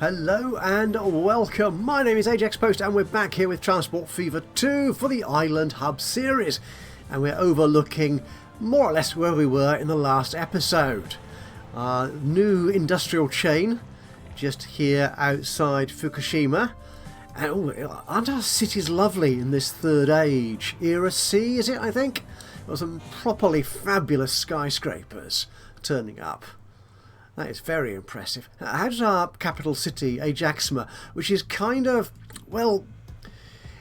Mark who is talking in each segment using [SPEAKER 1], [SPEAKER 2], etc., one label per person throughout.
[SPEAKER 1] Hello and welcome. My name is Ajaxpost and we're back here with Transport Fever 2 for the Island Hub series. And we're overlooking more or less where we were in the last episode. New industrial chain just here outside Fukushima. And aren't our cities lovely in this third age? Era C, is it, I think? Got some properly fabulous skyscrapers turning up. That is very impressive. How does our capital city, Ajaxpost, which is kind of, well,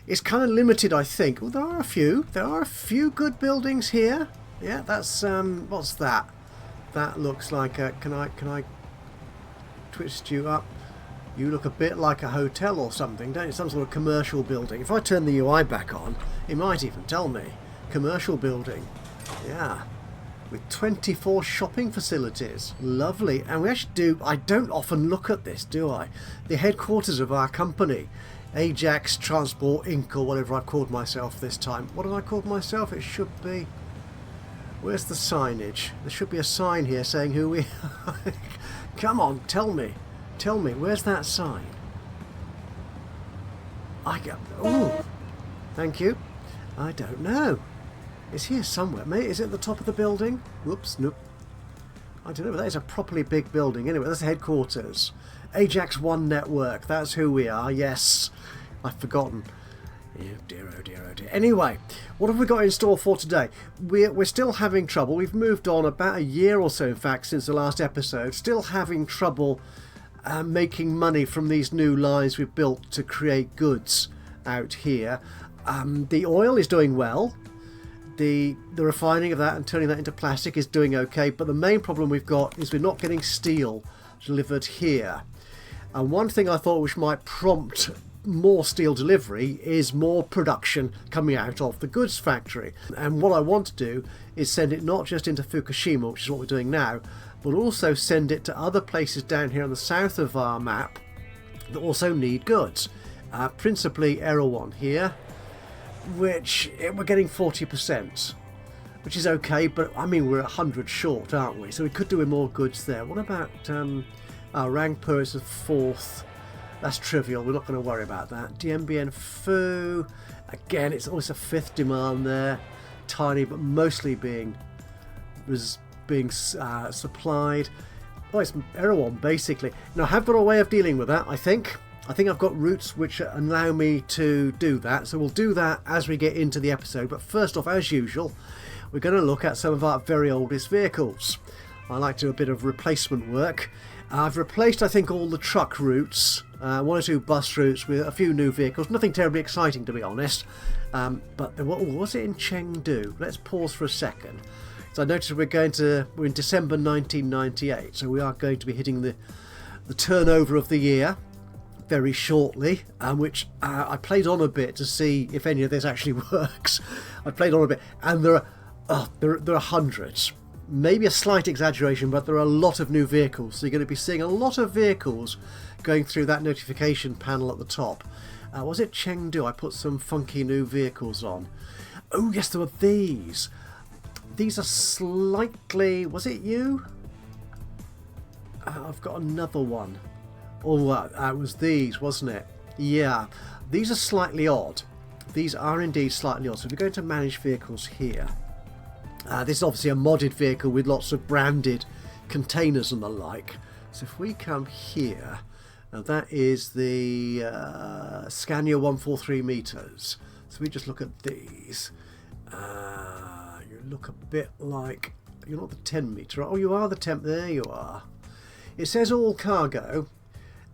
[SPEAKER 1] it's kind of limited, I think. Well, there are a few good buildings here. Yeah, that's, what's that? That looks like a, can I twist you up? You look a bit like a hotel or something, don't you? Some sort of commercial building. If I turn the UI back on, it might even tell me. Commercial building. Yeah. With 24 shopping facilities. Lovely. And we actually do, I don't often look at this, do I? The headquarters of our company, Ajax Transport Inc. or whatever I've called myself this time. What have I called myself? It should be... Where's the signage? There should be a sign here saying who we are. Come on, tell me. Tell me, where's that sign? Ooh. Thank you. I don't know. It's here somewhere. Mate, is it at the top of the building? Whoops, nope. I don't know, but that is a properly big building. Anyway, that's the headquarters. Ajax One Network, that's who we are, yes. I've forgotten. Oh dear, oh dear, oh dear. Anyway, what have we got in store for today? We're still having trouble. We've moved on about a year or so, in fact, since the last episode. Still having trouble making money from these new lines we've built to create goods out here. The oil is doing well. The refining of that and turning that into plastic is doing okay, but the main problem we've got is we're not getting steel delivered here. And one thing I thought which might prompt more steel delivery is more production coming out of the goods factory. And what I want to do is send it not just into Fukushima, which is what we're doing now, but also send it to other places down here on the south of our map that also need goods. Principally Erehwon here, which we're getting 40%, which is okay, but I mean we're 100 short, aren't we? So we could do with more goods there. What about Rangpur is the fourth? That's trivial, we're not going to worry about that. DMBN Fu, again it's always a fifth demand there, tiny but mostly being supplied. Oh, it's Erehwon basically. Now I have got a way of dealing with that, I think I've got routes which allow me to do that, so we'll do that as we get into the episode. But first off, as usual, we're going to look at some of our very oldest vehicles. I like to do a bit of replacement work. I've replaced, I think, all the truck routes, one or two bus routes with a few new vehicles. Nothing terribly exciting, to be honest. But what was it in Chengdu? Let's pause for a second. So I noticed we're in December 1998, so we are going to be hitting the turnover of the year very shortly, which I played on a bit to see if any of this actually works. I played on a bit, and there are hundreds, maybe a slight exaggeration, but there are a lot of new vehicles. So you're going to be seeing a lot of vehicles going through that notification panel at the top. Was it Chengdu? I put some funky new vehicles on. Oh yes, there were these. These are slightly... Was it you? I've got another one. Oh, it was these, wasn't it? Yeah, these are slightly odd. These are indeed slightly odd. So if we go into manage vehicles here, this is obviously a modded vehicle with lots of branded containers and the like. So if we come here, now that is the Scania 143 meters. So we just look at these. You look a bit like, you're not the 10 meter. Oh, you are the 10. There you are. It says all cargo.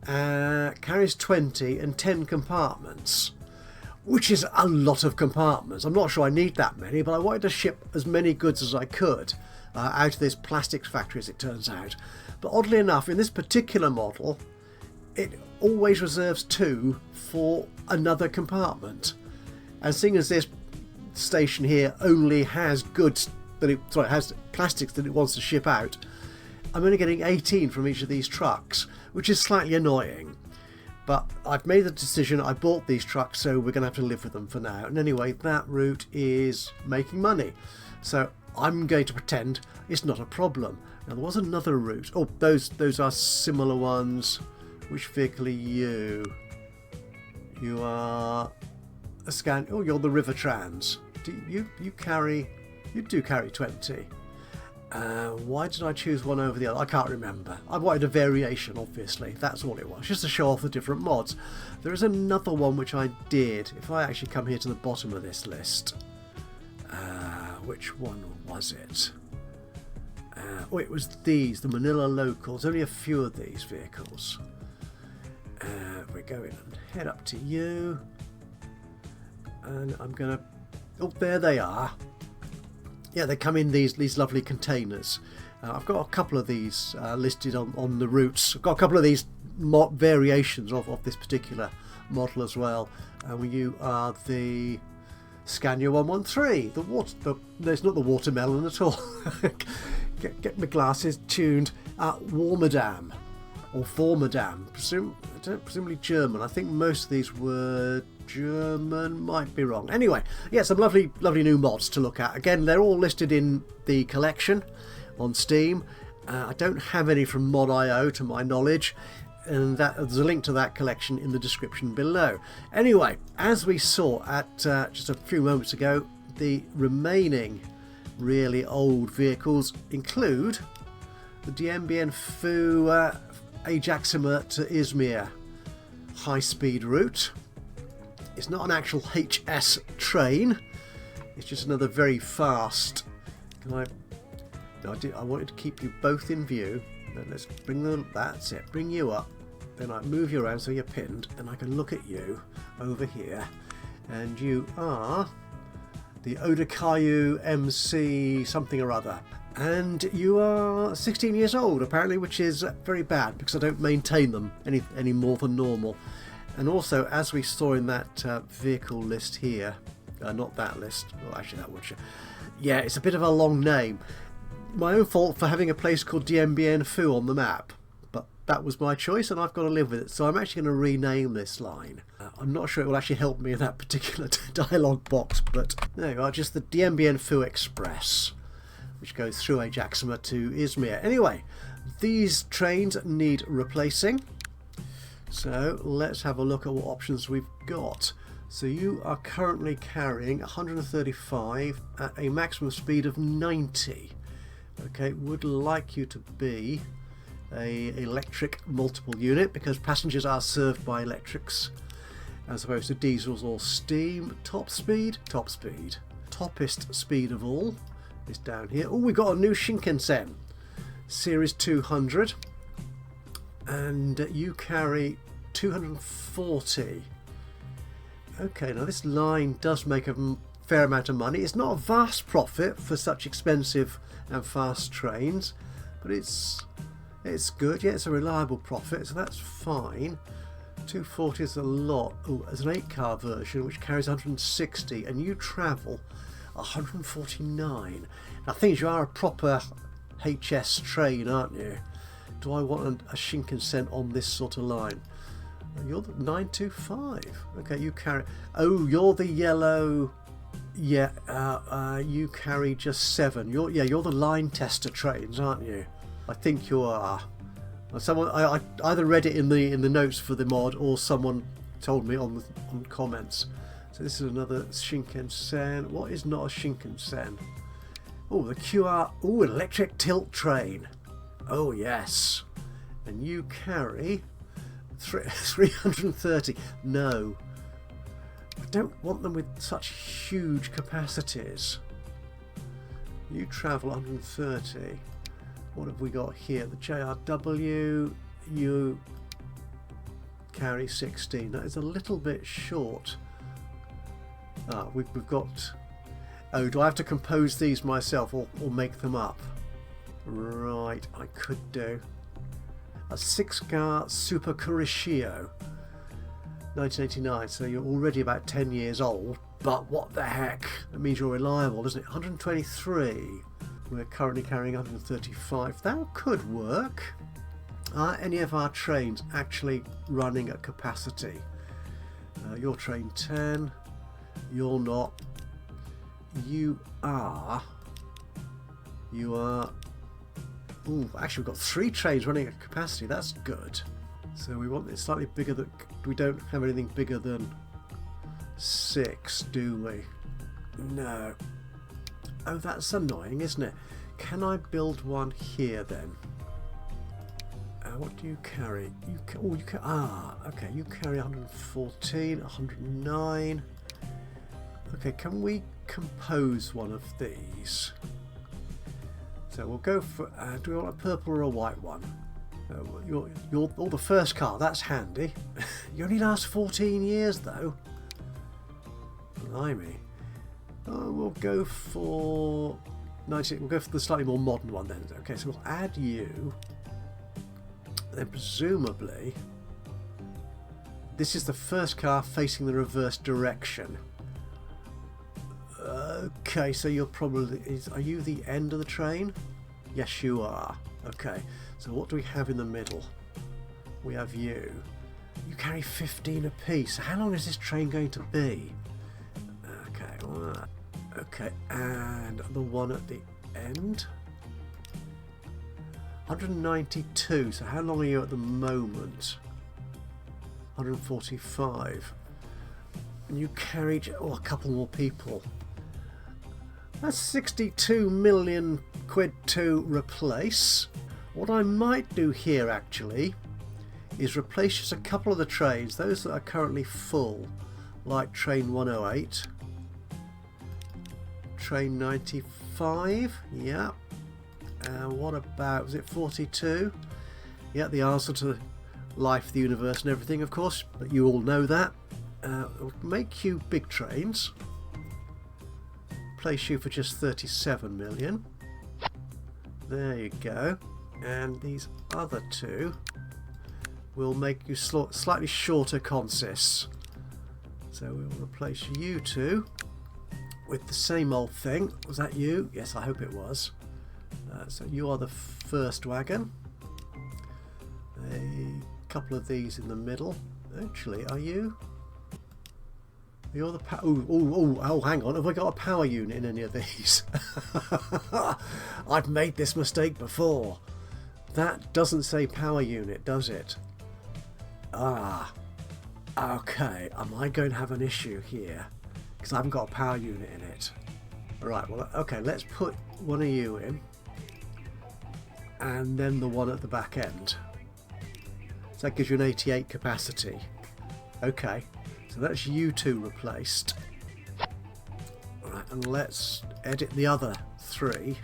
[SPEAKER 1] Carries 20 and 10 compartments, which is a lot of compartments. I'm not sure I need that many, but I wanted to ship as many goods as I could out of this plastics factory, as it turns out. But oddly enough, in this particular model, it always reserves 2 for another compartment. And seeing as this station here only has has plastics that it wants to ship out, I'm only getting 18 from each of these trucks, which is slightly annoying. But I've made the decision, I bought these trucks, so we're going to have to live with them for now. And anyway, that route is making money. So I'm going to pretend it's not a problem. Now there was another route. Oh, those are similar ones. Which vehicle are you? You are a scan. Oh, you're the River Trans. You do carry 20. Why did I choose one over the other? I can't remember. I wanted a variation, obviously. That's all it was, just to show off the different mods. There is another one which I did. If I actually come here to the bottom of this list, which one was it? Oh, it was these, the Manila Locals. Only a few of these vehicles. We're going and head up to you, and I'm gonna. Oh, there they are. Yeah, they come in these lovely containers. I've got a couple of these listed on the routes. I've got a couple of these variations of this particular model as well. You are the Scania 113. No, it's not the watermelon at all. get my glasses tuned. Warmadam or Vormadam, presumably German. I think most of these were German, might be wrong. Anyway, yeah, some lovely new mods to look at. Again, they're all listed in the collection on Steam. I don't have any from Mod.io to my knowledge, and there's a link to that collection in the description below. Anyway, as we saw at just a few moments ago, the remaining really old vehicles include the DMBN Fu Ajaxpost to Izmir high-speed route. It's not an actual HS train, it's just another very fast. I wanted to keep you both in view. Then let's bring them. That's it. Bring you up. Then I move you around so you're pinned, and I can look at you over here. And you are the Odakayu MC something or other. And you are 16 years old apparently, which is very bad because I don't maintain them any more than normal. And also, as we saw in that vehicle list here, not that list, well actually that would show. Yeah, it's a bit of a long name. My own fault for having a place called DMBN Fu on the map, but that was my choice and I've got to live with it. So I'm actually going to rename this line. I'm not sure it will actually help me in that particular dialogue box, but there you are, just the DMBN Fu Express, which goes through Ajaxpost to Izmir. Anyway, these trains need replacing. So let's have a look at what options we've got. So you are currently carrying 135 at a maximum speed of 90. Okay, would like you to be a electric multiple unit because passengers are served by electrics as opposed to diesels or steam. Top speed. Toppest speed of all is down here. Oh, we got a new Shinkansen, Series 200. And you carry 240. Okay, now this line does make a fair amount of money. It's not a vast profit for such expensive and fast trains, but it's good. Yeah, it's a reliable profit, so that's fine. 240 is a lot. Oh, there's an 8-car version which carries 160, and you travel 149. Now, things you are a proper HS train, aren't you? Do I want a Shinkansen on this sort of line? You're the 925. Okay, you carry. Oh, you're the yellow. Yeah, you carry just 7. You're the line tester trains, aren't you? I think you are. Someone I either read it in the notes for the mod or someone told me on comments. So this is another Shinkansen. What is not a Shinkansen? Oh, the QR. Oh, an electric tilt train. Oh yes, and you carry 330. No, I don't want them with such huge capacities. You travel 130. What have we got here? The JRW. You carry 16. That is a little bit short. We've got. Oh, do I have to compose these myself or make them up? Right, I could do a 6-car Super Curicchio 1989, so you're already about 10 years old, but what the heck, that means you're reliable, doesn't it? 123, we're currently carrying 135. That could work. Are any of our trains actually running at capacity? You're train 10, you're not, you are. Ooh, actually we've got 3 trains running at capacity, that's good. So we want it slightly bigger. That we don't have anything bigger than 6, do we? No. Oh, that's annoying, isn't it? Can I build one here then? What do you carry? You can. Okay. You carry 114, 109. Okay, can we compose one of these? So we'll go for. Do we want a purple or a white one? You're the first car. That's handy. You only last 14 years though. Blimey. Oh, we'll go for 90. We'll go for the slightly more modern one then. Okay, so we'll add you. Then presumably this is the first car facing the reverse direction. Okay, so you're probably are you the end of the train? Yes, you are. Okay, so what do we have in the middle? We have you. You carry 15 apiece. How long is this train going to be? Okay, okay, and the one at the end. 192. So how long are you at the moment? 145. And you carried a couple more people. That's 62 million quid to replace. What I might do here actually is replace just a couple of the trains, those that are currently full, like train 108, train 95, yeah. What about, was it 42? Yeah, the answer to life, the universe and everything, of course, but you all know that. Make you big trains. Place you for just 37 million. There you go. And these other two will make you slightly shorter consists. So we will replace you two with the same old thing. Was that you? Yes, I hope it was. So you are the first wagon. A couple of these in the middle. Actually, are you? You're the oh, hang on. Have I got a power unit in any of these? I've made this mistake before. That doesn't say power unit, does it? Ah. Okay. Am I going to have an issue here? Because I haven't got a power unit in it. Right. Well, okay. Let's put one of you in. And then the one at the back end. So that gives you an 88 capacity. Okay. So that's you two replaced. Right, and let's edit the other 3.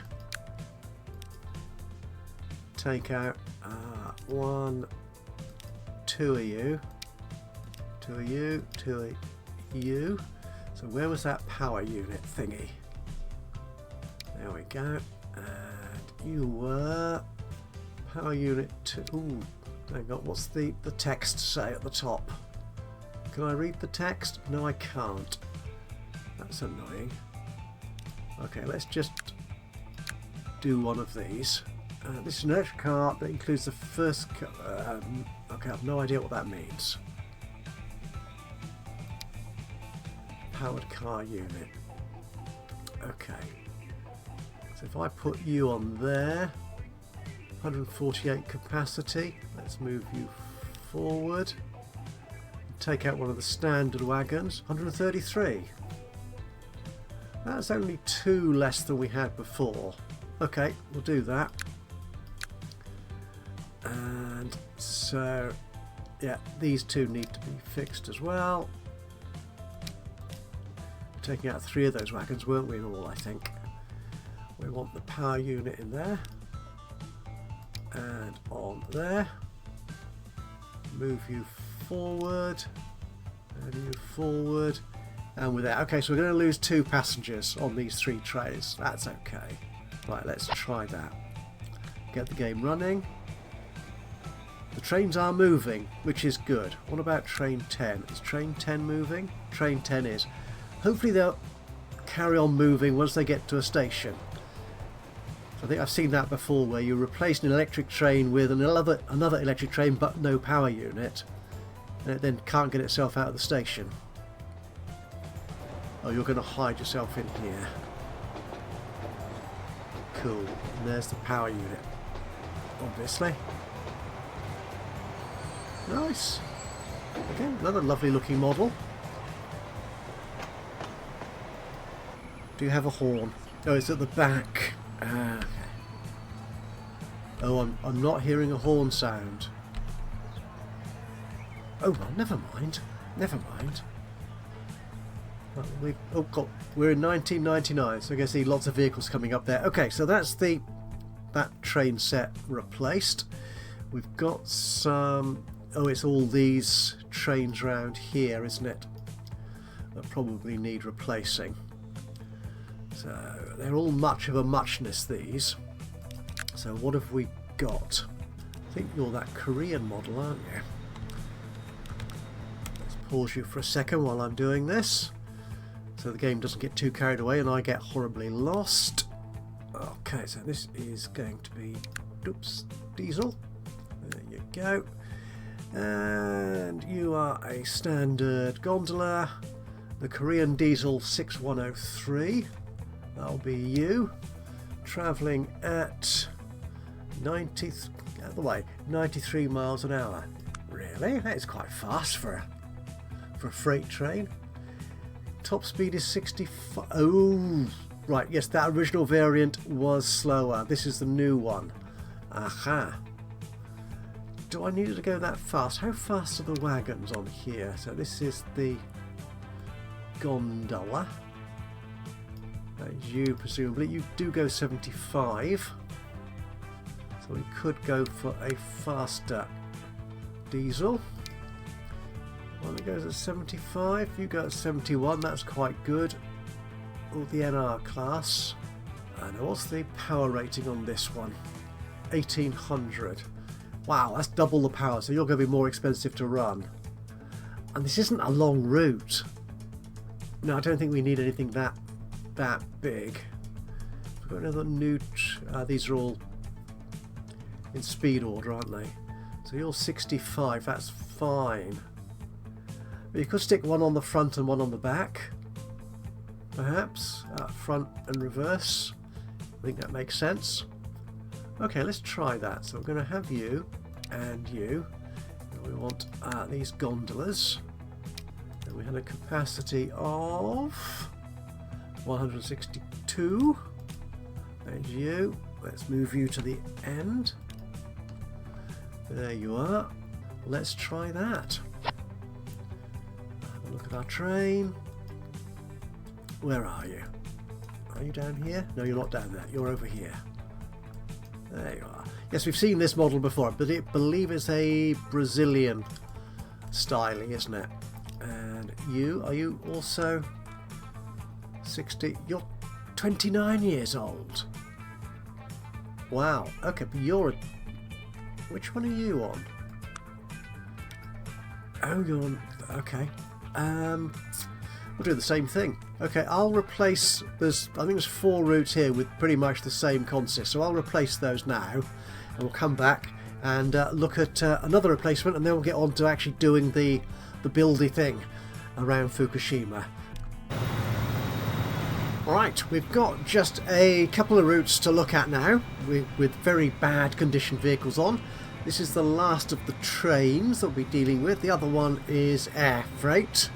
[SPEAKER 1] Take out 1, 2 of you, 2 of you, 2 of you. So where was that power unit thingy? There we go. And you were power unit 2. Ooh, hang on, what's the text say at the top? Can I read the text? No, I can't. That's annoying. Okay, let's just do one of these. This is an electric car that includes the first car. Okay, I have no idea what that means. Powered car unit. Okay. So if I put you on there, 148 capacity. Let's move you forward. Take out one of the standard wagons, 133. That's only 2 less than we had before. Okay, we'll do that. And so, yeah, these 2 need to be fixed as well. Taking out 3 of those wagons, weren't we, in all, I think. We want the power unit in there. And on there. Move you forward, and you forward, and with that. Okay, so we're going to lose 2 passengers on these 3 trains. That's okay. Right, let's try that. Get the game running. The trains are moving, which is good. What about train 10? Is train 10 moving? Train 10 is. Hopefully they'll carry on moving once they get to a station. I think I've seen that before, where you replace an electric train with another electric train but no power unit, and it then can't get itself out of the station. Oh, you're going to hide yourself in here. Cool. And there's the power unit, obviously. Nice. Again, another lovely looking model. Do you have a horn? Oh, it's at the back. Ah, okay. Oh, I'm not hearing a horn sound. Oh, well, never mind. Never mind. Well, we're in 1999, so I can see lots of vehicles coming up there. Okay, so that's that train set replaced. We've got some... Oh, it's all these trains round here, isn't it? That probably need replacing. So they're all much of a muchness, these. So what have we got? I think you're that Korean model, aren't you? Let's pause you for a second while I'm doing this, so the game doesn't get too carried away and I get horribly lost. Okay, so this is going to be, oops, diesel. There you go. And you are a standard gondola, the Korean diesel 6103. That'll be you, travelling at 93 miles an hour. Really? That is quite fast for a freight train. Top speed is 65. Oh, right. Yes, that original variant was slower. This is the new one. Aha. Do I need it to go that fast? How fast are the wagons on here? So this is the gondola. That is you, presumably. You do go 75. So we could go for a faster diesel. One that goes at 75. You go at 71. That's quite good. Or the NR class. And what's the power rating on this one? 1800. Wow, that's double the power, so you're going to be more expensive to run. And this isn't a long route. No, I don't think we need anything that big. We've got another new... these are all in speed order, aren't they? So you're 65, that's fine. But you could stick one on the front and one on the back. Perhaps. Front and reverse. I think that makes sense. Okay, let's try that. So we're going to have you and you. And we want these gondolas. And we had a capacity of 162. There's you. Let's move you to the end. There you are. Let's try that. Have a look at our train. Where are you? Are you down here? No, you're not down there. You're over here. There you are. Yes, we've seen this model before, but I believe it's a Brazilian styling, isn't it? And you, are you also 60? You're 29 years old. Wow. Okay, but you're... Which one are you on? Oh, you're on... Okay. We'll do the same thing. Okay, I'll replace... I think there's 4 routes here with pretty much the same consist, so I'll replace those now, and we'll come back and look at another replacement, and then we'll get on to actually doing the buildy thing around Fukushima. Alright, we've got just a couple of routes to look at now, with very bad condition vehicles on. This is the last of the trains that we'll be dealing with. The other one is air freight.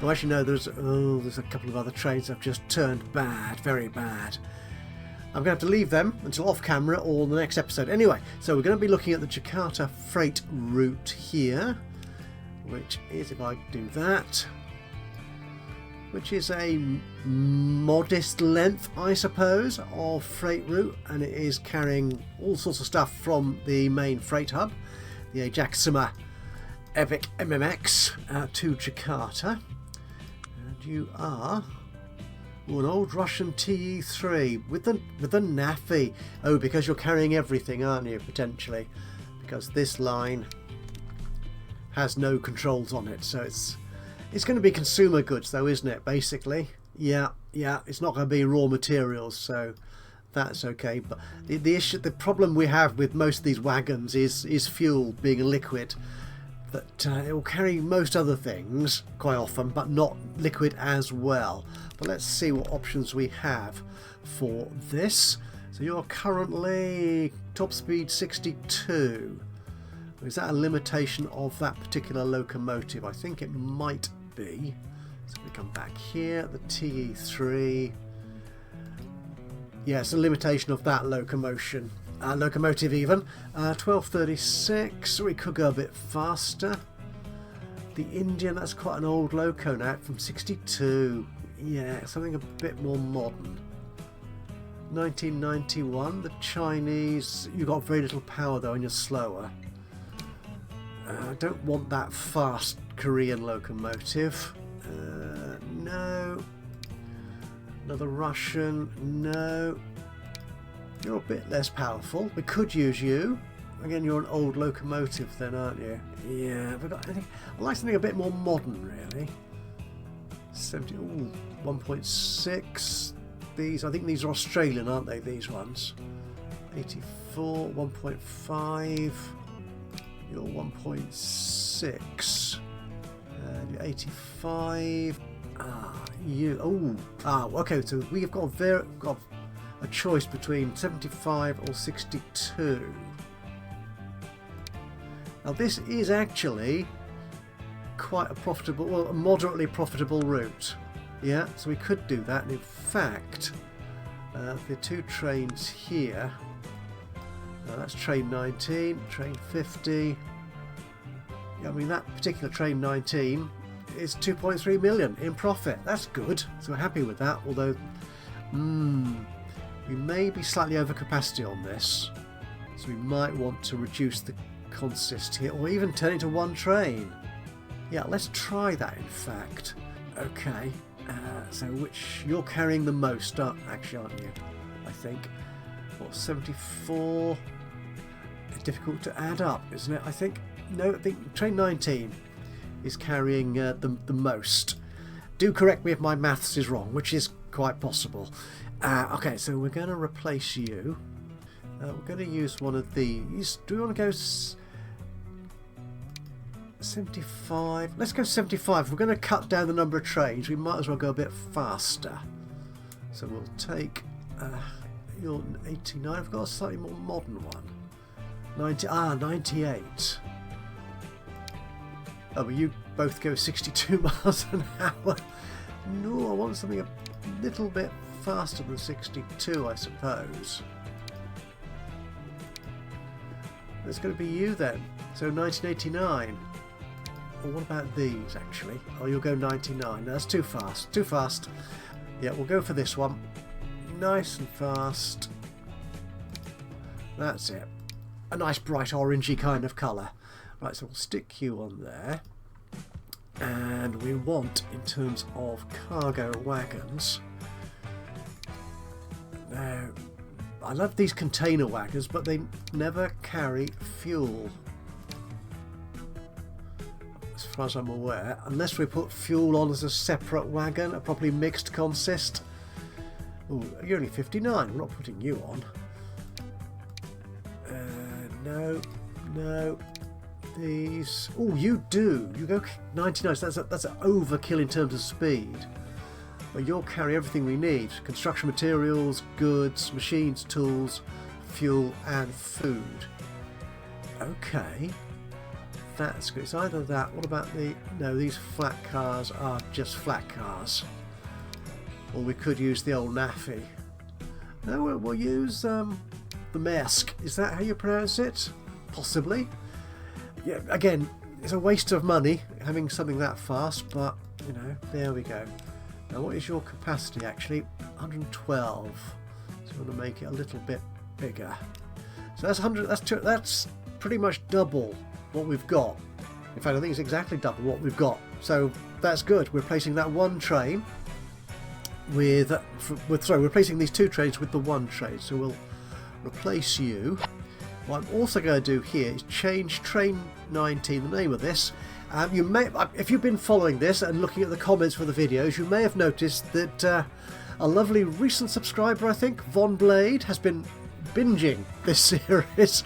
[SPEAKER 1] Oh, actually no, there's a couple of other trains that have just turned bad, very bad. I'm going to have to leave them until off camera or the next episode. Anyway, so we're going to be looking at the Jakarta freight route here, which is, if I do that, which is a modest length, I suppose, of freight route, and it is carrying all sorts of stuff from the main freight hub, the Ajaxpost Epic MMX, to Jakarta. And you are an old Russian TE3 with the NAFI. Oh, because you're carrying everything, aren't you, potentially? Because this line has no controls on it, so it's going to be consumer goods, though, isn't it? Basically, yeah. It's not going to be raw materials, so that's okay. But the problem we have with most of these wagons is fuel being a liquid. That it will carry most other things quite often, but not liquid as well. But let's see what options we have for this. So you're currently top speed 62. Is that a limitation of that particular locomotive? I think it might be. So we come back here, the TE3. Yeah, it's a limitation of that locomotive even. 1236, we could go a bit faster. The Indian, that's quite an old loco now, from 62. Yeah, something a bit more modern. 1991, the Chinese, you've got very little power though and you're slower. I don't want that fast Korean locomotive. No. Another Russian, no. You're a bit less powerful. We could use you. Again, you're an old locomotive then, aren't you? Yeah, have I got anything? I like something a bit more modern, really. 70, ooh, 1.6. These, I think these are Australian, aren't they, these ones? 84, 1.5. You're 1.6. And you're 85. Okay, so we've got a choice between 75 or 62. Now this is actually quite a profitable, well, a moderately profitable route. Yeah, so we could do that. And in fact, the two trains here, that's train 19, train 50. Yeah, I mean that particular train 19 is 2.3 million in profit. That's good. So we're happy with that. Although, we may be slightly over capacity on this, so we might want to reduce the consist here, or even turn it to one train. Yeah, let's try that in fact. Okay, so which you're carrying the most, actually, aren't you? I think. What, 74? It's difficult to add up, isn't it? I think. No, I think train 19 is carrying the most. Do correct me if my maths is wrong, which is quite possible. Okay, so we're going to replace you. We're going to use one of these. Do we want to go 75? Let's go 75. If we're going to cut down the number of trains, we might as well go a bit faster. So we'll take your 89. I've got a slightly more modern one. 98. Oh, but you both go 62 miles an hour. No, I want something a little bit faster than 62, I suppose. It's going to be you then. So 1989. Or what about these, actually? Oh, you'll go 99. No, that's too fast. Too fast. Yeah, we'll go for this one. Nice and fast. That's it. A nice bright orangey kind of colour. Right, so we'll stick you on there. And we want, in terms of cargo wagons... Now, I love these container wagons, but they never carry fuel. As far as I'm aware, unless we put fuel on as a separate wagon, a properly mixed consist. Oh, you're only 59, we're not putting you on. No. These. Oh, you do. You go 99, so that's an overkill in terms of speed. But you'll carry everything we need. Construction materials, goods, machines, tools, fuel and food. Okay. That's good. It's either that. What about the... No, these flat cars are just flat cars. Or we could use the old NAFI. No, we'll use the Maersk. Is that how you pronounce it? Possibly. Yeah, again, it's a waste of money having something that fast, but, you know, there we go. Now, what is your capacity, actually? 112. So we want to make it a little bit bigger. So that's 100. That's pretty much double what we've got. In fact, I think it's exactly double what we've got. So that's good. We're replacing that one train with... Sorry, we're replacing these two trains with the one train. So we'll replace you. What I'm also going to do here is change train 19, the name of this. You may, if you've been following this and looking at the comments for the videos, you may have noticed that a lovely recent subscriber, I think, Von Blade, has been binging this series.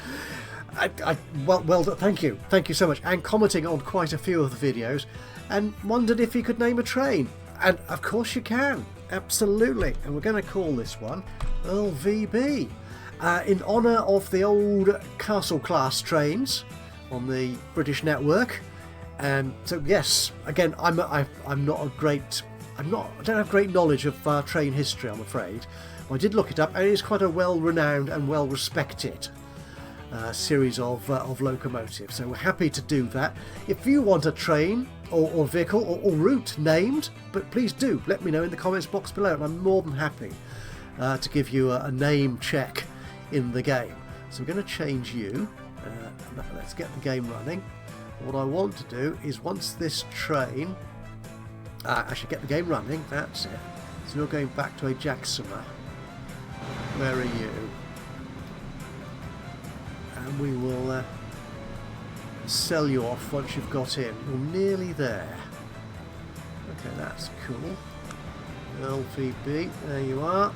[SPEAKER 1] Well, thank you so much, and commenting on quite a few of the videos, and wondered if he could name a train. And of course you can, absolutely. And we're going to call this one LVB, in honour of the old castle class trains. on the British network. And so yes, again, I don't have great knowledge of train history, I'm afraid. I did look it up, and it is quite a well-renowned and well-respected series of locomotives. So we're happy to do that. If you want a train or vehicle or route named, but please do let me know in the comments box below, and I'm more than happy to give you a name check in the game. So we're going to change you. Let's get the game running. What I want to do is, once this train, I should get the game running, that's it. So you're going back to Ajaxpost. Where are you? And we will sell you off once you've got in. You're nearly there. Okay, that's cool. LVB, there you are.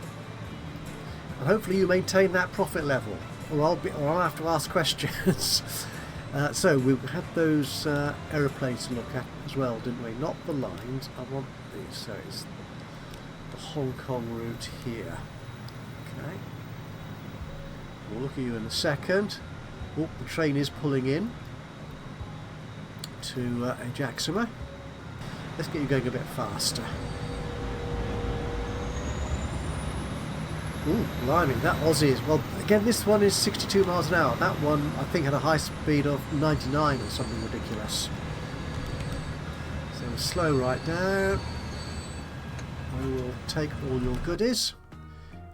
[SPEAKER 1] And hopefully you maintain that profit level, or I'll have to ask questions. So we had those aeroplanes to look at as well, didn't we? Not the lines. I want these. So it's the Hong Kong route here. Okay. We'll look at you in a second. Oh, the train is pulling in to Ajaxpost. Let's get you going a bit faster. Ooh, blimey, that Aussie is... Well, again, this one is 62 miles an hour. That one, I think, had a high speed of 99 or something ridiculous. So we'll slow right down. I will take all your goodies,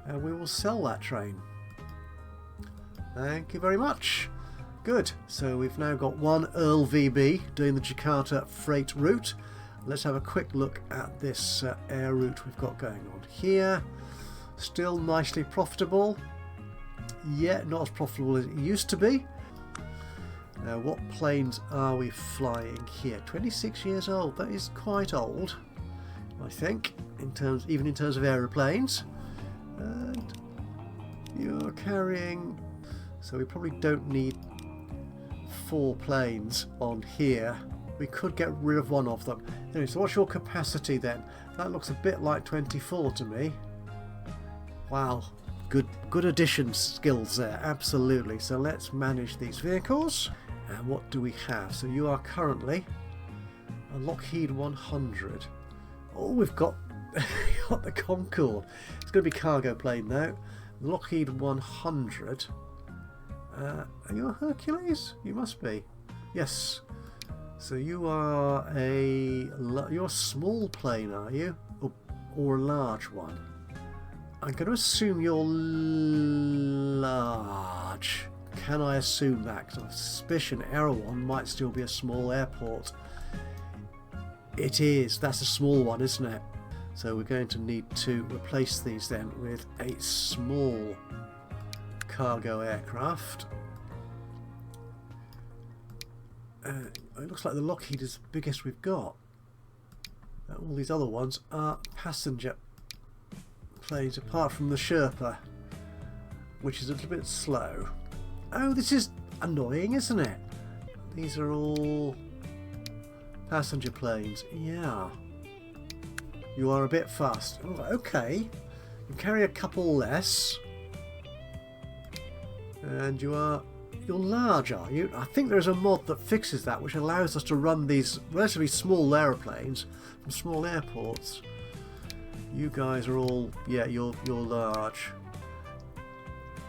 [SPEAKER 1] and we will sell that train. Thank you very much. Good. So we've now got one Earl VB doing the Jakarta freight route. Let's have a quick look at this air route we've got going on here. Still nicely profitable. Yeah, not as profitable as it used to be. Now, what planes are we flying here? 26 years old. That is quite old, I think, even in terms of aeroplanes. And you're carrying, so we probably don't need 4 planes on here. We could get rid of one of them. Anyway, so what's your capacity then? That looks a bit like 24 to me. Wow, good addition skills there, absolutely. So let's manage these vehicles. And what do we have? So you are currently a Lockheed 100. Oh, we've got, got the Concorde. It's going to be cargo plane now. Lockheed 100. Are you a Hercules? You must be. Yes. So you are you're a small plane, are you? Or a large one? I'm going to assume you're large. Can I assume that? Because I suspicion Erehwon might still be a small airport. It is. That's a small one, isn't it? So we're going to need to replace these then with a small cargo aircraft. It looks like the Lockheed is the biggest we've got. All these other ones are passenger planes, apart from the Sherpa, which is a little bit slow. Oh, this is annoying, isn't it? These are all passenger planes. Yeah. You are a bit fast. Oh, okay. You carry a couple less. And you're large, are you? I think there's a mod that fixes that, which allows us to run these relatively small aeroplanes from small airports. You guys are all, yeah, you're large.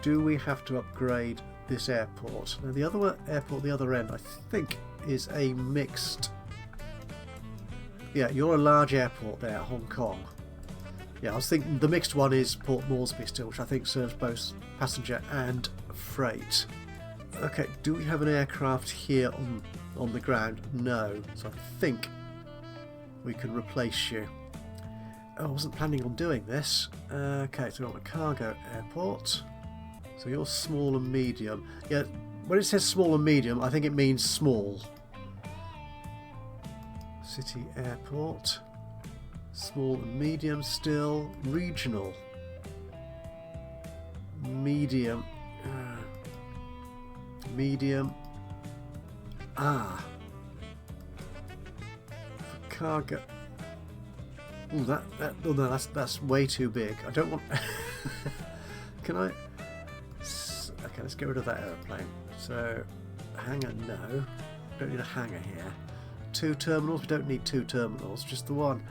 [SPEAKER 1] Do we have to upgrade this airport? Now the other airport, the other end, I think is a mixed. Yeah, you're a large airport there, Hong Kong. Yeah, I was thinking the mixed one is Port Moresby still, which I think serves both passenger and freight. Okay, do we have an aircraft here on the ground? No, so I think we can replace you. Oh, I wasn't planning on doing this. Okay, so we're on a cargo airport. So you're small and medium. Yeah, when it says small and medium, I think it means small. City airport. Small and medium still. Regional. Medium. Medium. Ah. For cargo. Oh, oh no, that's way too big. I don't want. Can I? Okay, let's get rid of that aeroplane. So Hangar, no. Don't need a hangar here. 2 terminals, we don't need 2 terminals, just the one.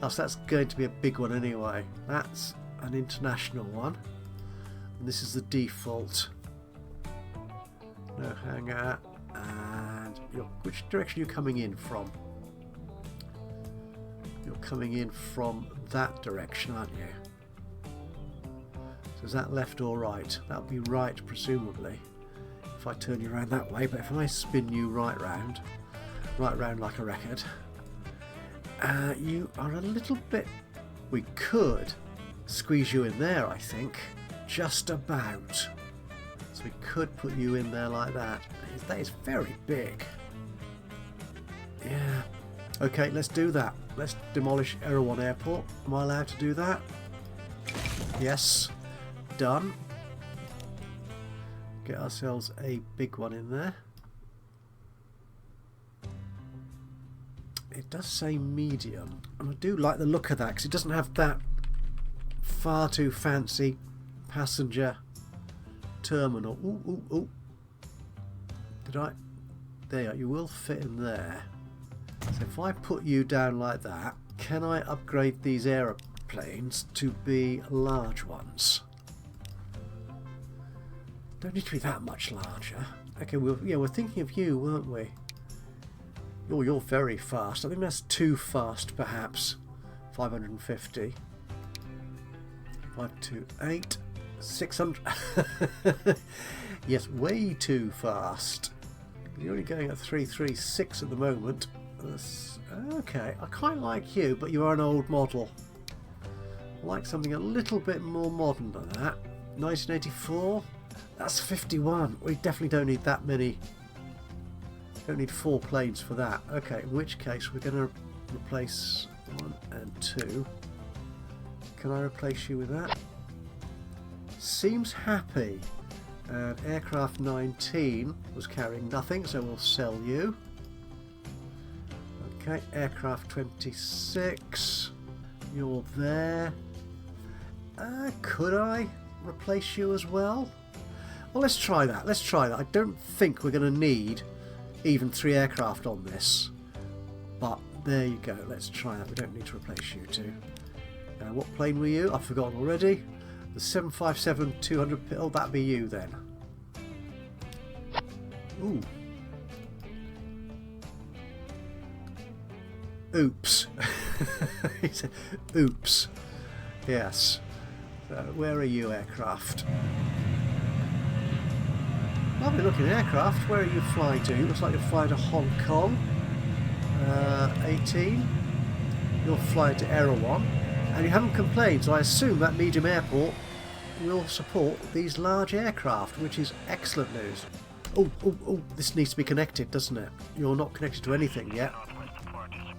[SPEAKER 1] Oh, so that's going to be a big one anyway. That's an international one. And this is the default. No hangar. And which direction are you coming in from? You're coming in from that direction, aren't you? So is that left or right? That'll be right, presumably, if I turn you around that way. But if I spin you right round like a record, you are a little bit... We could squeeze you in there, I think. Just about. So we could put you in there like that. That is very big. Yeah. Okay, let's do that. Let's demolish Erehwon Airport. Am I allowed to do that? Yes. Done. Get ourselves a big one in there. It does say medium. And I do like the look of that because it doesn't have that far too fancy passenger terminal. Ooh, ooh, ooh. Did I? There, you will fit in there. So if I put you down like that, can I upgrade these aeroplanes to be large ones? Don't need to be that much larger. Okay, we're thinking of you, weren't we? Oh, you're very fast. I think that's too fast, perhaps. 550. 528. 600. Yes, way too fast. You're only going at 336 at the moment. Okay, I quite like you, but you are an old model. I like something a little bit more modern than that. 1984. That's 51. We definitely don't need that many. Don't need 4 planes for that. Okay, in which case we're going to replace 1 and 2. Can I replace you with that? Seems happy. And aircraft 19 was carrying nothing, so we'll sell you. Okay, aircraft 26. You're there. Could I replace you as well? Well, let's try that. Let's try that. I don't think we're going to need even 3 aircraft on this. But there you go. Let's try that. We don't need to replace you two. What plane were you? I've forgotten already. The 757-200... Oh, that'd be you then. Ooh. Oops. He said, oops. Yes. So, where are you, aircraft? Lovely looking aircraft. Where are you flying to? Looks like you're flying to Hong Kong. 18. You're flying to Erehwon. And you haven't complained, so I assume that medium airport will support these large aircraft, which is excellent news. Oh, this needs to be connected, doesn't it? You're not connected to anything yet.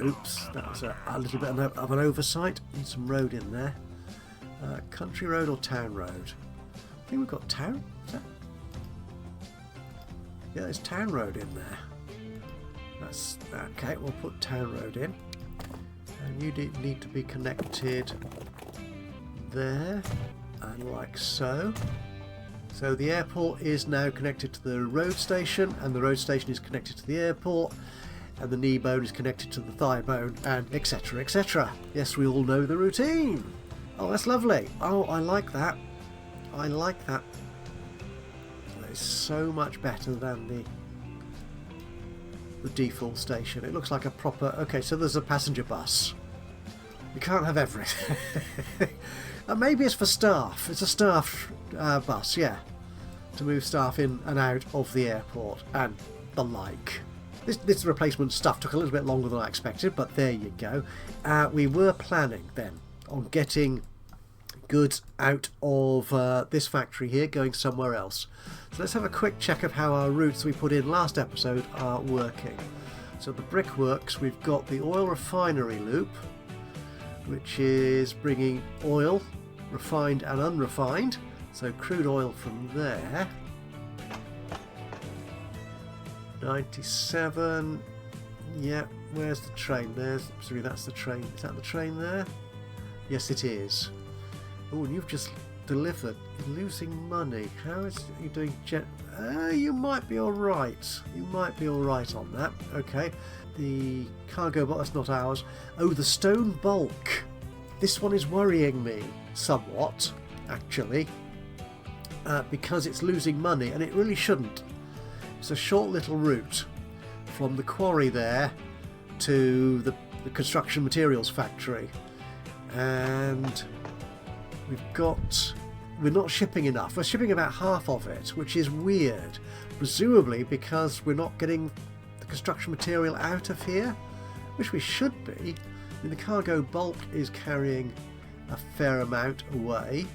[SPEAKER 1] Oops, that was a little bit of an oversight. Need some road in there. Country road or town road? I think we've got town. Is that? Yeah, there's town road in there. That's okay. We'll put town road in. And you need to be connected there, and like so. So the airport is now connected to the road station, and the road station is connected to the airport, and the knee bone is connected to the thigh bone, and etc, etc. Yes, we all know the routine. Oh, that's lovely. Oh, I like that. I like that. That is so much better than the default station. It looks like a proper... Okay, so there's a passenger bus. You can't have everything. Maybe it's for staff. It's a staff bus, yeah. To move staff in and out of the airport and the like. This replacement stuff took a little bit longer than I expected, but there you go. We were planning then on getting goods out of this factory here, going somewhere else. So let's have a quick check of how our routes we put in last episode are working. So the brickworks, we've got the oil refinery loop, which is bringing oil, refined and unrefined. So crude oil from there. 97. Yeah, where's the train? Sorry, that's the train. Is that the train there? Yes, it is. Oh, and you've just delivered. You're losing money. How is you doing? You might be all right. You might be all right on that. Okay. The cargo bulk, that's not ours. Oh, the stone bulk. This one is worrying me somewhat, actually, because it's losing money, and it really shouldn't. It's a short little route from the quarry there to the construction materials factory, and we're not shipping enough. We're shipping about half of it, which is weird, presumably because we're not getting the construction material out of here, which we should be. I mean, the cargo bulk is carrying a fair amount away.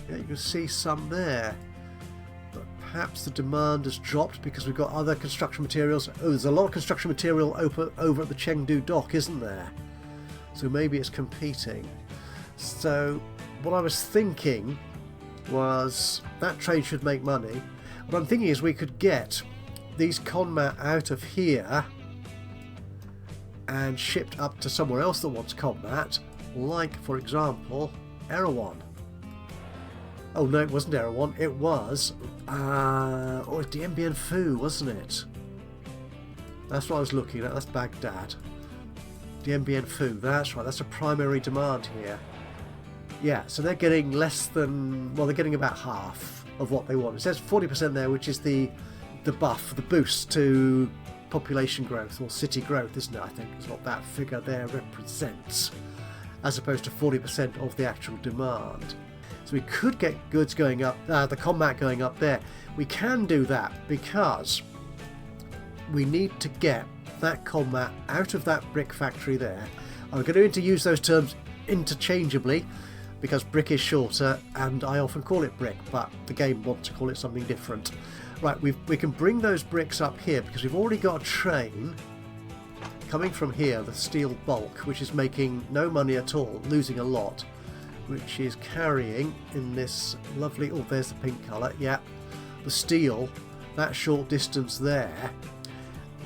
[SPEAKER 1] Yeah, you can see some there, but perhaps the demand has dropped because we've got other construction materials. Oh, there's a lot of construction material over at the Chengdu dock, isn't there? So maybe it's competing. So what I was thinking was that trade should make money. What I'm thinking is we could get these combat out of here and shipped up to somewhere else that wants combat, like, for example, Erehwon. Oh no, it wasn't Erehwon, it was Dien Bien Phu, wasn't it? That's what I was looking at, that's Baghdad. Dien Bien Phu, that's right, that's a primary demand here. Yeah, so they're getting less than, well, they're getting about half of what they want. It says 40% there, which is the buff, the boost to population growth or city growth, isn't it? I think is what that figure there represents, as opposed to 40% of the actual demand. So we could get goods going up, the combat going up there. We can do that because we need to get that combat out of that brick factory there. I'm going to use those terms interchangeably because brick is shorter and I often call it brick, but the game wants to call it something different. Right, we can bring those bricks up here because we've already got a train coming from here, the steel bulk, which is making no money at all, losing a lot, which is carrying in this lovely, oh, there's the pink colour, yeah, the steel, that short distance there,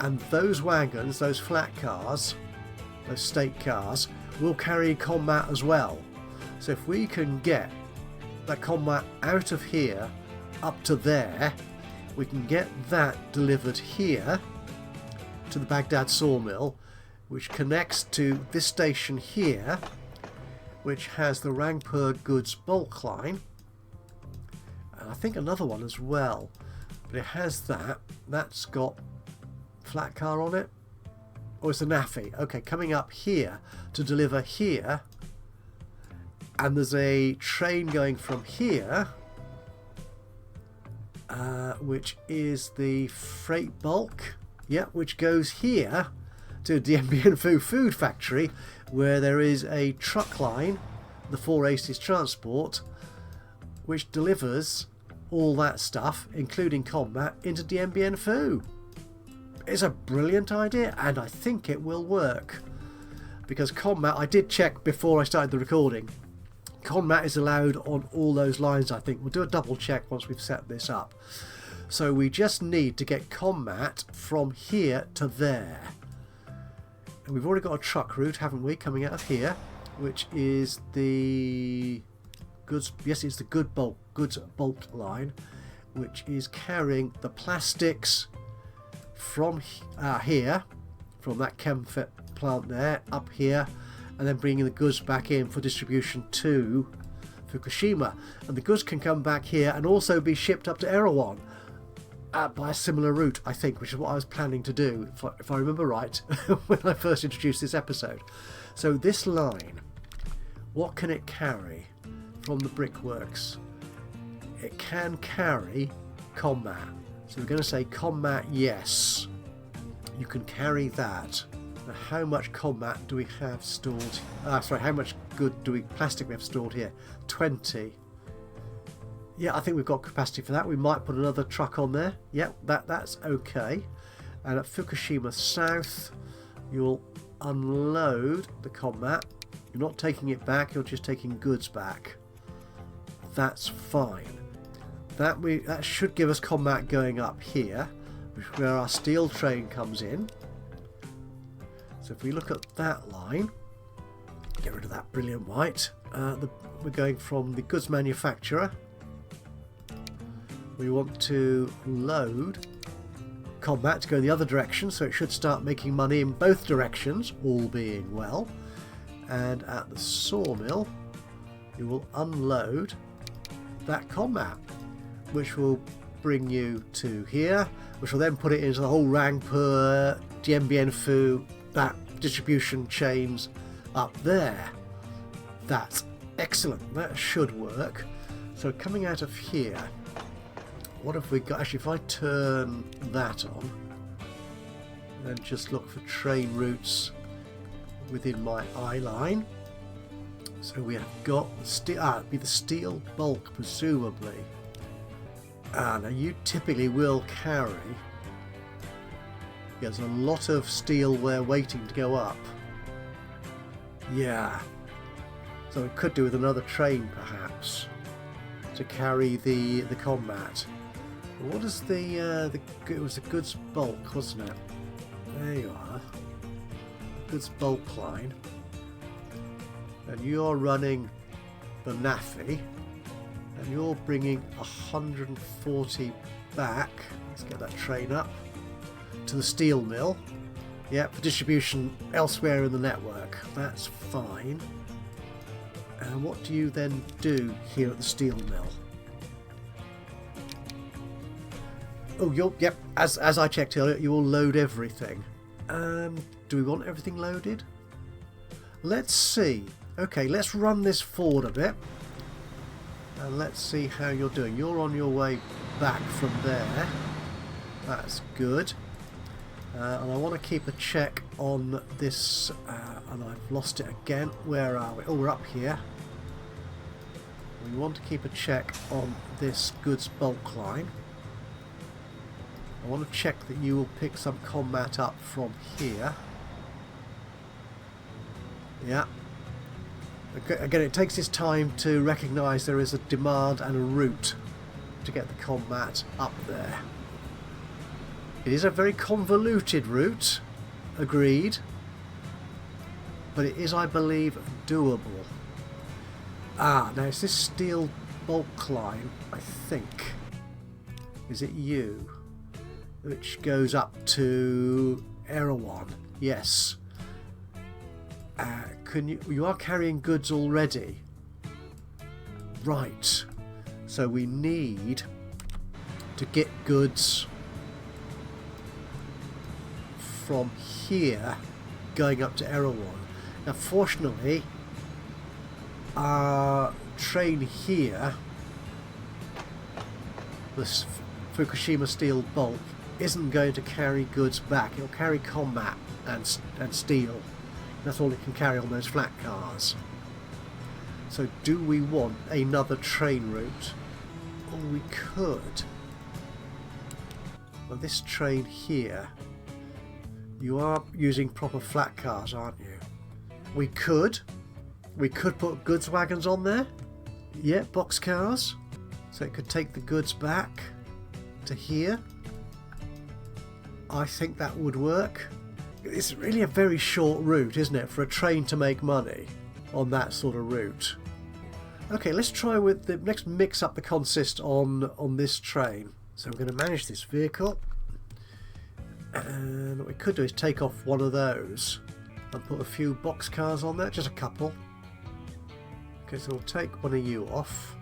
[SPEAKER 1] and those wagons, those flat cars, those state cars, will carry combat as well. So if we can get that combat out of here up to there, we can get that delivered here to the Baghdad sawmill, which connects to this station here, which has the Rangpur goods bulk line, and I think another one as well, but it has that's got flat car on it, or it's a NAFI. Okay, coming up here to deliver here, and there's a train going from here, which is the freight bulk, yeah, which goes here to Dien Bien Phu food factory, where there is a truck line, the 4 Aces Transport, which delivers all that stuff, including combat, into Dien Bien Phu. It's a brilliant idea, and I think it will work, because combat, I did check before I started the recording, combat is allowed on all those lines. I think we'll do a double check once we've set this up. So we just need to get combat from here to there. And we've already got a truck route, haven't we, coming out of here, which is the goods, yes, it's the goods bulk line, which is carrying the plastics from here, from that Chemfit plant there, up here, and then bringing the goods back in for distribution to Fukushima. And the goods can come back here and also be shipped up to Erehwon by a similar route, I think, which is what I was planning to do, if I remember right, when I first introduced this episode. So this line, what can it carry from the brickworks? It can carry combat. So we're going to say combat, yes. You can carry that. Now, how much combat do we have stored? How much plastic we have stored here? 20. Yeah, I think we've got capacity for that. We might put another truck on there. Yeah, that's okay. And at Fukushima South, you'll unload the combat. You're not taking it back, you're just taking goods back. That's fine. That should give us combat going up here, where our steel train comes in. So if we look at that line, Get rid of that brilliant white. We're going from the goods manufacturer. We want to load combat to go the other direction, so it should start making money in both directions, all being well. And at the sawmill, you will unload that combat, which will bring you to here, which will then put it into the whole Rangpur, Dien Bien Phu, that distribution chains up there. That's excellent. That should work. So coming out of here, what have we got? Actually, if I turn that on and just look for train routes within my eye line. So we have got the steel, it'd be the steel bulk presumably. Now you typically will carry, there's a lot of steel there waiting to go up. Yeah, so we could do with another train perhaps to carry the combat. What is it was the goods bulk, wasn't it? There you are. Goods bulk line. And you're running the NAFI. And you're bringing 140 back. Let's get that train up. To the steel mill. Yep, for distribution elsewhere in the network. That's fine. And what do you then do here at the steel mill? Oh, yep, as I checked earlier, you will load everything. Do we want everything loaded? Let's see. Okay, let's run this forward a bit. And let's see how you're doing. You're on your way back from there. That's good. And I want to keep a check on this. And I've lost it again. Where are we? Oh, we're up here. We want to keep a check on this goods bulk line. I want to check that you will pick some combat up from here. Yeah. Again, it takes its time to recognise there is a demand and a route to get the combat up there. It is a very convoluted route, agreed, but it is, I believe, doable. Now it's this steel bulk line, I think. Is it you? Which goes up to Erehwon. Yes. You are carrying goods already. Right. So we need to get goods from here going up to Erehwon. Now fortunately our train here, the Fukushima steel bulk, isn't going to carry goods back. It'll carry combat and steel. That's all it can carry on those flat cars. So do we want another train route? Or we could. Well, this train here, you are using proper flat cars, aren't you? We could put goods wagons on there. Yeah, box cars. So it could take the goods back to here. I think that would work. It's really a very short route, isn't it, for a train to make money on that sort of route. Okay, let's try with the next mix up the consist on this train. So I'm going to manage this vehicle. And what we could do is take off one of those and put a few box cars on there, just a couple. Okay, so we'll take one of you off.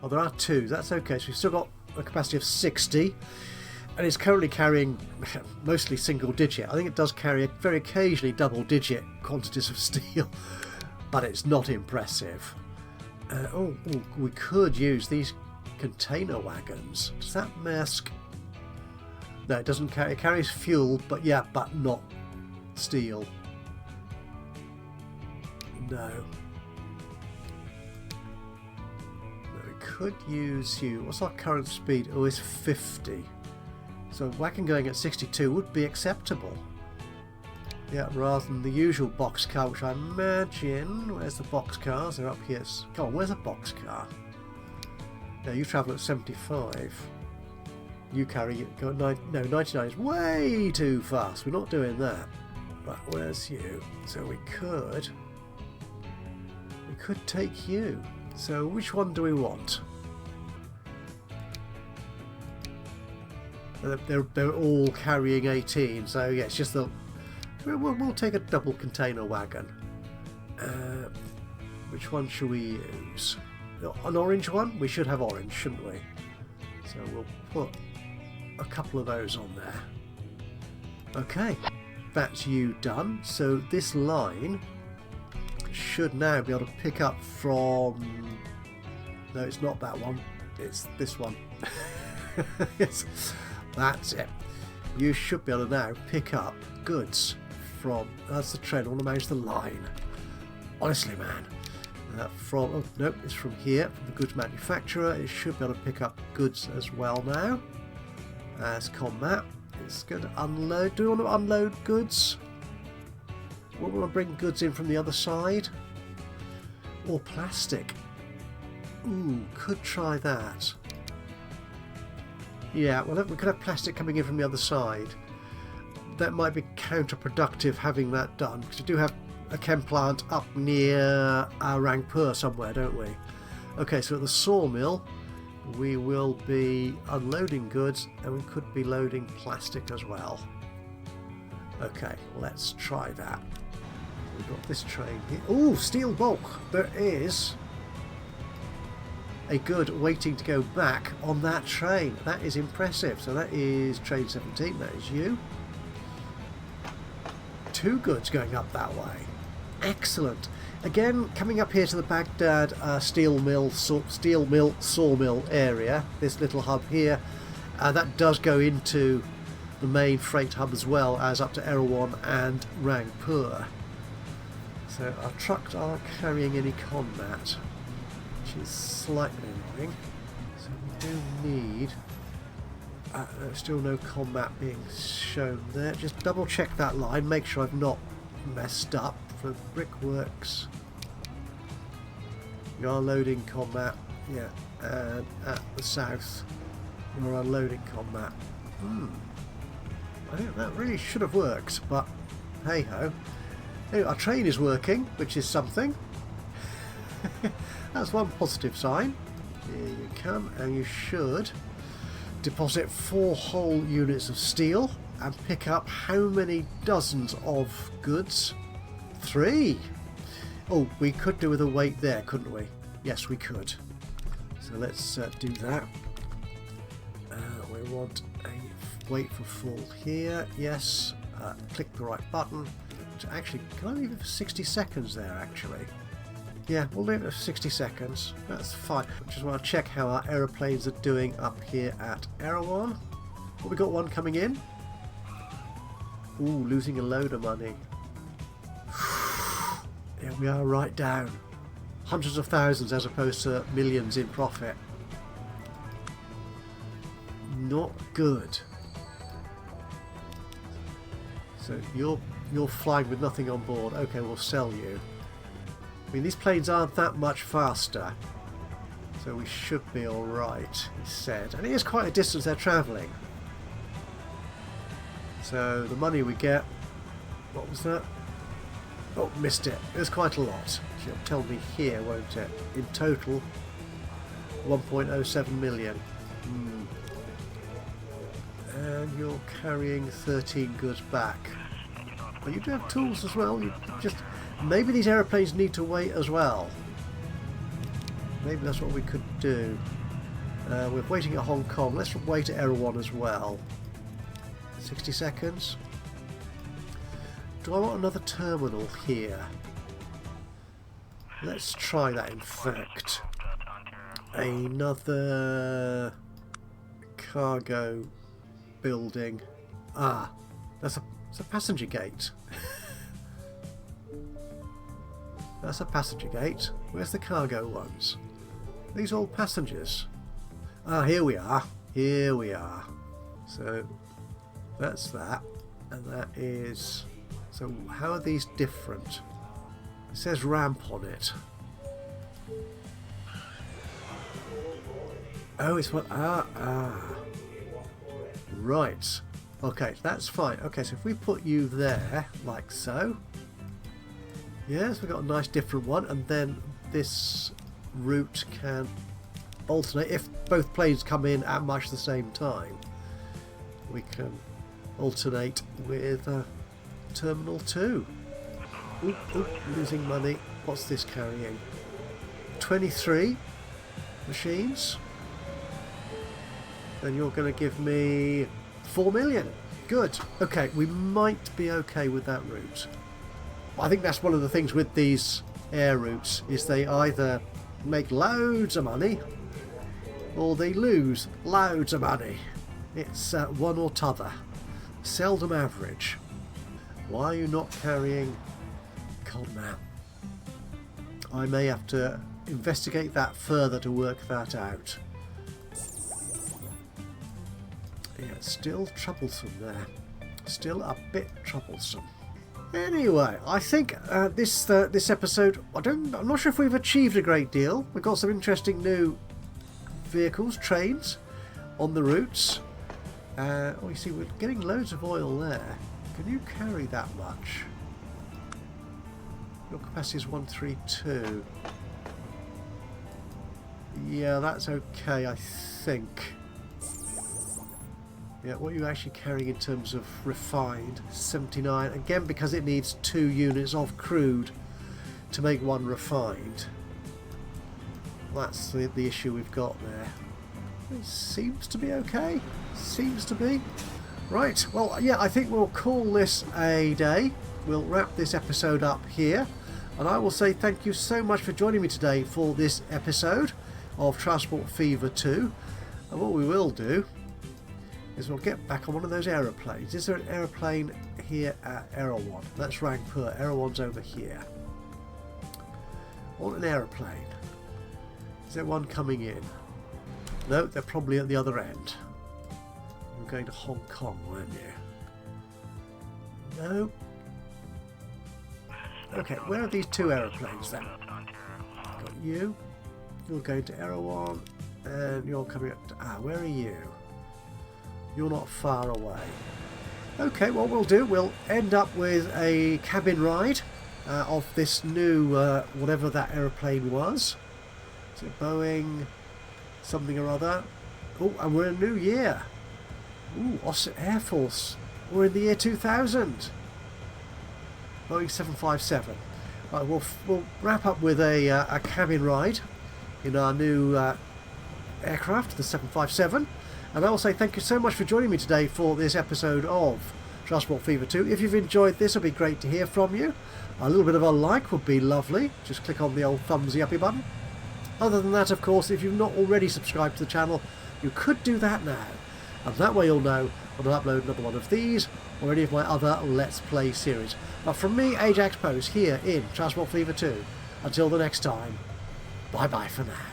[SPEAKER 1] Oh, there are two, that's okay. So we've still got a capacity of 60. And it's currently carrying mostly single digit. I think it does carry very occasionally double digit quantities of steel, but it's not impressive. We could use these container wagons. Does that mask? No, it doesn't carry. It carries fuel, but yeah, but not steel. No. We could use you. What's our current speed? Oh, it's 50. So a wagon going at 62 would be acceptable. Yeah, rather than the usual boxcar, which I imagine... Where's the boxcars? They're up here. Come on, where's a boxcar? No, you travel at 75. You carry... No, 99 is way too fast. We're not doing that. Right, where's you? So we could... We could take you. So which one do we want? They're all carrying 18, so yeah, it's just the... We'll take a double container wagon. Which one should we use? An orange one? We should have orange, shouldn't we? So we'll put a couple of those on there. Okay, that's you done. So this line should now be able to pick up from... No, it's not that one. It's this one. Yes, that's it. You should be able to now pick up goods from... That's the train. I want to manage the line. Honestly, man. From... Oh, nope, it's from here, from the goods manufacturer. It should be able to pick up goods as well now. As combat. It's going to unload. Do we want to unload goods? We want to bring goods in from the other side? Or plastic? Ooh, could try that. Yeah, well, we could have plastic coming in from the other side. That might be counterproductive having that done, because we do have a chem plant up near Rangpur somewhere, don't we? Okay, so at the sawmill we will be unloading goods, and we could be loading plastic as well. Okay, let's try that. We've got this train here. Ooh, steel bulk! There is a good waiting to go back on that train. That is impressive. So that is train 17, that is you. 2 goods going up that way. Excellent. Again, coming up here to the Baghdad steel mill, sawmill area, this little hub here, that does go into the main freight hub as well as up to Erehwon and Rangpur. So our trucks aren't carrying any combat, which is slightly annoying. So we do need... there's still no combat being shown there. Just double check that line, make sure I've not messed up. For brickworks, you are loading combat, yeah, and at the south you're unloading combat. I think that really should have worked, but hey ho. Anyway, our train is working, which is something. That's one positive sign. Here you come, and you should deposit 4 whole units of steel and pick up how many dozens of goods? 3! Oh, we could do with a weight there, couldn't we? Yes, we could. So let's do that. We want a weight for full here. Yes. Click the right button. Actually, can I leave it for 60 seconds there, actually? Yeah, we'll leave it for 60 seconds. That's fine. Just want to check how our aeroplanes are doing up here at Erehwon. Well, we got one coming in. Ooh, losing a load of money. Here we are, right down. Hundreds of thousands as opposed to millions in profit. Not good. So you're flying with nothing on board. Okay, we'll sell you. I mean, these planes aren't that much faster, so we should be alright, he said. And it is quite a distance they're travelling. So the money we get... What was that? Oh, missed it. It was quite a lot. She'll tell me here, won't it? In total, 1.07 million. And you're carrying 13 goods back. Well, you do have tools as well. You just... Maybe these aeroplanes need to wait as well. Maybe that's what we could do. We're waiting at Hong Kong. Let's wait at Erehwon as well. 60 seconds. Do I want another terminal here? Let's try that, in fact. Another cargo building. Ah, that's a passenger gate. That's a passenger gate. Where's the cargo ones? Are these all passengers? Ah, here we are. Here we are. So that's that. And that is... So how are these different? It says ramp on it. Oh, it's what... Right. Okay, that's fine. Okay, so if we put you there, like so. Yes, we've got a nice different one. And then this route can alternate. If both planes come in at much the same time, we can alternate with Terminal 2. Oop, oop, losing money. What's this carrying? 23 machines. And you're going to give me 4 million. Good. Okay, we might be okay with that route. I think that's one of the things with these air routes, is they either make loads of money or they lose loads of money. It's one or t'other. Seldom average. Why are you not carrying coal now? I may have to investigate that further to work that out. Yeah, still troublesome there. Still a bit troublesome. Anyway, I think this episode, I'm not sure if we've achieved a great deal. We've got some interesting new vehicles, trains on the routes. Oh, you see, we're getting loads of oil there. Can you carry that much? Your capacity is 132. Yeah, that's okay, I think. Yeah, what are you actually carrying in terms of refined? 79. Again, because it needs 2 units of crude to make 1 refined. That's the issue we've got there. It seems to be okay. Seems to be. Right, well, yeah, I think we'll call this a day. We'll wrap this episode up here. And I will say thank you so much for joining me today for this episode of Transport Fever 2. And what we will do is we'll get back on one of those aeroplanes. Is there an aeroplane here at Erehwon? That's Rangpur. Erehwon's over here. I want an aeroplane. Is there one coming in? No, they're probably at the other end. You were going to Hong Kong, weren't you? No. Okay, where are these 2 aeroplanes then? Got you. You're going to Erehwon, and you're coming up to... where are you? You're not far away. Okay, what we'll do, we'll end up with a cabin ride of this new, whatever that aeroplane was. Is it Boeing something or other? Oh, and we're in a new year. Ooh, Osset Air Force. We're in the year 2000. Boeing 757. Right, we'll wrap up with a cabin ride in our new aircraft, the 757. And I will say thank you so much for joining me today for this episode of Transport Fever 2. If you've enjoyed this, it'll be great to hear from you. A little bit of a like would be lovely. Just click on the old thumbsy uppy button. Other than that, of course, if you've not already subscribed to the channel, you could do that now. And that way you'll know when I upload another one of these or any of my other Let's Play series. But from me, Ajaxpost, here in Transport Fever 2. Until the next time, bye-bye for now.